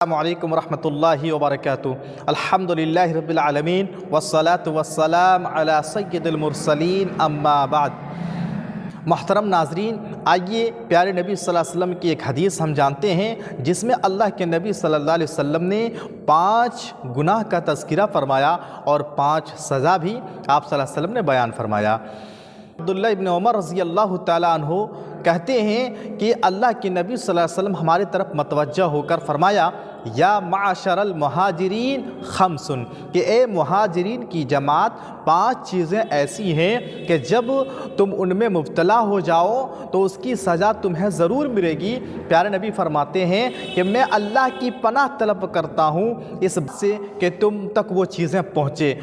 السلام علیکم ورحمۃ اللہ وبرکاتہ۔ الحمدللہ رب العالمین والصلاة والسلام علی سید المرسلین، اما بعد۔ محترم ناظرین، آئیے پیارے نبی صلی اللہ علیہ وسلم کی ایک حدیث ہم جانتے ہیں جس میں اللہ کے نبی صلی اللہ علیہ وسلم نے 5 گناہ کا تذکرہ فرمایا اور 5 سزا بھی آپ صلی اللہ علیہ وسلم نے بیان فرمایا۔ عبداللہ ابن عمر رضی اللہ تعالیٰ عنہ کہتے ہیں کہ اللہ کے نبی صلی اللہ علیہ وسلم ہمارے طرف متوجہ ہو کر فرمایا، یا معاشر المہاجرین خمسن، کہ اے مہاجرین کی جماعت 5 چیزیں ایسی ہیں کہ جب تم ان میں مبتلا ہو جاؤ تو اس کی سزا تمہیں ضرور ملے گی۔ پیارے نبی فرماتے ہیں کہ میں اللہ کی پناہ طلب کرتا ہوں اس سے کہ تم تک وہ چیزیں پہنچے۔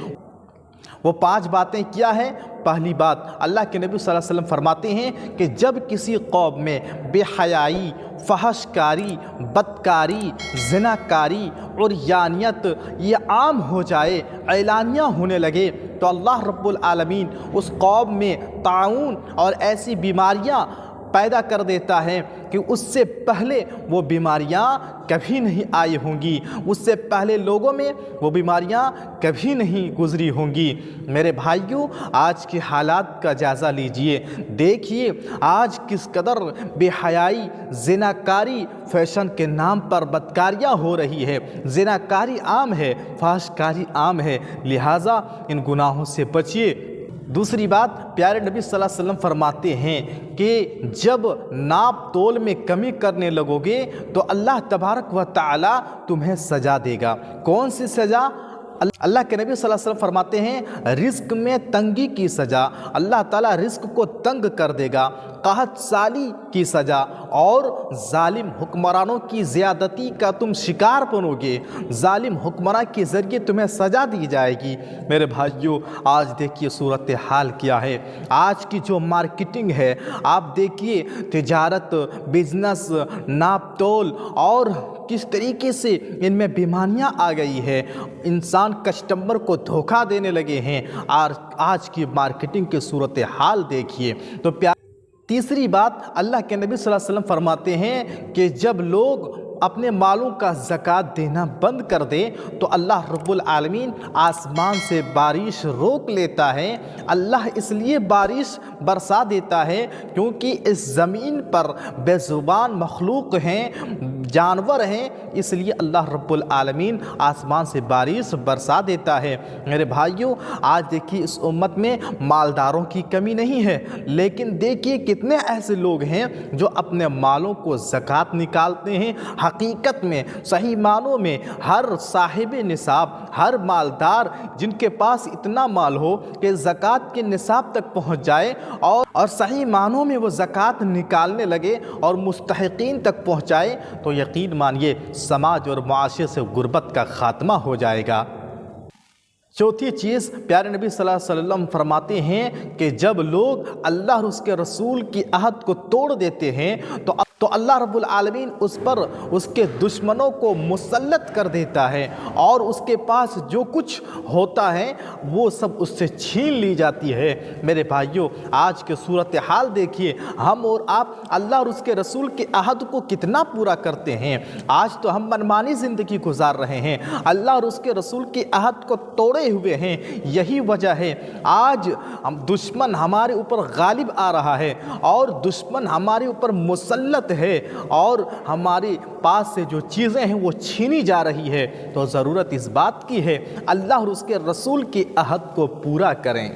وہ 5 باتیں کیا ہیں؟ پہلی بات، اللہ کے نبی صلی اللہ علیہ وسلم فرماتے ہیں کہ جب کسی قوم میں بے حیائی، فحش کاری، بدکاری، زناکاری اور عریانیت یہ عام ہو جائے، اعلانیہ ہونے لگے، تو اللہ رب العالمین اس قوم میں طاعون اور ایسی بیماریاں پیدا کر دیتا ہے کہ اس سے پہلے وہ بیماریاں کبھی نہیں آئی ہوں گی، اس سے پہلے لوگوں میں وہ بیماریاں کبھی نہیں گزری ہوں گی۔ میرے بھائیوں، آج کے حالات کا جائزہ لیجئے، دیکھیے آج کس قدر بے حیائی، زناکاری، فیشن کے نام پر بدکاریاں ہو رہی ہے، زناکاری عام ہے، فحش کاری عام ہے، لہٰذا ان گناہوں سے بچیے۔ دوسری بات، پیارے نبی صلی اللہ علیہ وسلم فرماتے ہیں کہ جب ناپ تول میں کمی کرنے لگو گے تو اللہ تبارک و تعالی تمہیں سزا دے گا۔ کون سی سزا؟ اللہ کے نبی صلی اللہ علیہ وسلم فرماتے ہیں رزق میں تنگی کی سزا، اللہ تعالیٰ رزق کو تنگ کر دے گا، قحط سالی کی سزا، اور ظالم حکمرانوں کی زیادتی کا تم شکار بنو گے، ظالم حکمراں کے ذریعے تمہیں سزا دی جائے گی۔ میرے بھائیوں، آج دیکھیے صورتحال کیا ہے، آج کی جو مارکیٹنگ ہے، آپ دیکھیے تجارت، بزنس، ناپ تول اور کس طریقے سے ان میں بیماریاں آ گئی ہے، انسان کسٹمر کو دھوکہ دینے لگے ہیں، اور آج کی مارکیٹنگ کی صورتحال دیکھیے۔ تو تیسری بات، اللہ کے نبی صلی اللہ علیہ وسلم فرماتے ہیں کہ جب لوگ اپنے مالوں کا زکوٰۃ دینا بند کر دے تو اللہ رب العالمین آسمان سے بارش روک لیتا ہے۔ اللہ اس لیے بارش برسا دیتا ہے کیونکہ اس زمین پر بے زبان مخلوق ہیں، جانور ہیں، اس لیے اللہ رب العالمین آسمان سے بارش برسا دیتا ہے۔ میرے بھائیوں، آج دیکھیے اس امت میں مالداروں کی کمی نہیں ہے، لیکن دیکھیے کتنے ایسے لوگ ہیں جو اپنے مالوں کو زکوٰۃ نکالتے ہیں۔ حقیقت میں، صحیح معنوں میں، ہر صاحب نصاب، ہر مالدار جن کے پاس اتنا مال ہو کہ زکوٰۃ کے نصاب تک پہنچ جائے اور صحیح معنوں میں وہ زکوٰۃ نکالنے لگے اور مستحقین تک پہنچائے، تو یقین مانیے سماج اور معاشرے سے غربت کا خاتمہ ہو جائے گا۔ چوتھی چیز، پیارے نبی صلی اللہ علیہ وسلم فرماتے ہیں کہ جب لوگ اللہ اور اس کے رسول کی عہد کو توڑ دیتے ہیں تو اللہ رب العالمین اس پر اس کے دشمنوں کو مسلط کر دیتا ہے، اور اس کے پاس جو کچھ ہوتا ہے وہ سب اس سے چھین لی جاتی ہے۔ میرے بھائیوں، آج کے صورتحال دیکھیے، ہم اور آپ اللہ اور اس کے رسول کے عہد کو کتنا پورا کرتے ہیں۔ آج تو ہم منمانی زندگی گزار رہے ہیں، اللہ اور اس کے رسول کے عہد کو توڑے ہوئے ہیں۔ یہی وجہ ہے آج دشمن ہمارے اوپر غالب آ رہا ہے اور دشمن ہمارے اوپر مسلط ہے، اور ہمارے پاس سے جو چیزیں ہیں وہ چھینی جا رہی ہے۔ تو ضرورت اس بات کی ہے اللہ اور اس کے رسول کے عہد کو پورا کریں۔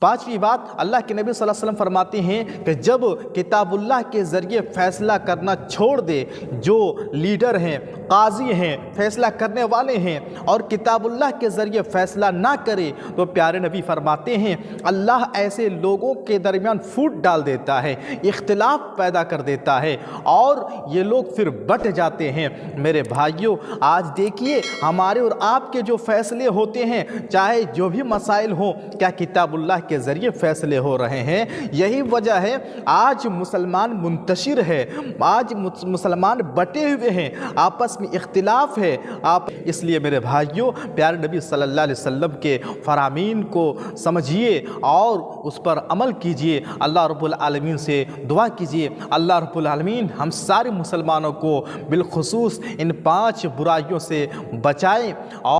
پانچویں بات، اللہ کے نبی صلی اللہ علیہ وسلم فرماتے ہیں کہ جب کتاب اللہ کے ذریعے فیصلہ کرنا چھوڑ دے، جو لیڈر ہیں، قاضی ہیں، فیصلہ کرنے والے ہیں، اور کتاب اللہ کے ذریعے فیصلہ نہ کرے، تو پیارے نبی فرماتے ہیں اللہ ایسے لوگوں کے درمیان پھوٹ ڈال دیتا ہے، اختلاف پیدا کر دیتا ہے، اور یہ لوگ پھر بٹ جاتے ہیں۔ میرے بھائیوں، آج دیکھیے ہمارے اور آپ کے جو فیصلے ہوتے ہیں، چاہے جو بھی مسائل ہوں، کیا کتاب اللہ کے ذریعے فیصلے ہو رہے ہیں۔ یہی وجہ ہے آج مسلمان منتشر ہے، آج مسلمان بٹے ہوئے ہیں، آپس میں اختلاف ہے۔ اس لیے میرے بھائیوں، پیارے نبی صلی اللہ علیہ وسلم کے فرامین کو سمجھیے اور اس پر عمل کیجیے، اللہ رب العالمین سے دعا کیجیے اللہ رب العالمین ہم سارے مسلمانوں کو بالخصوص ان 5 برائیوں سے بچائیں اور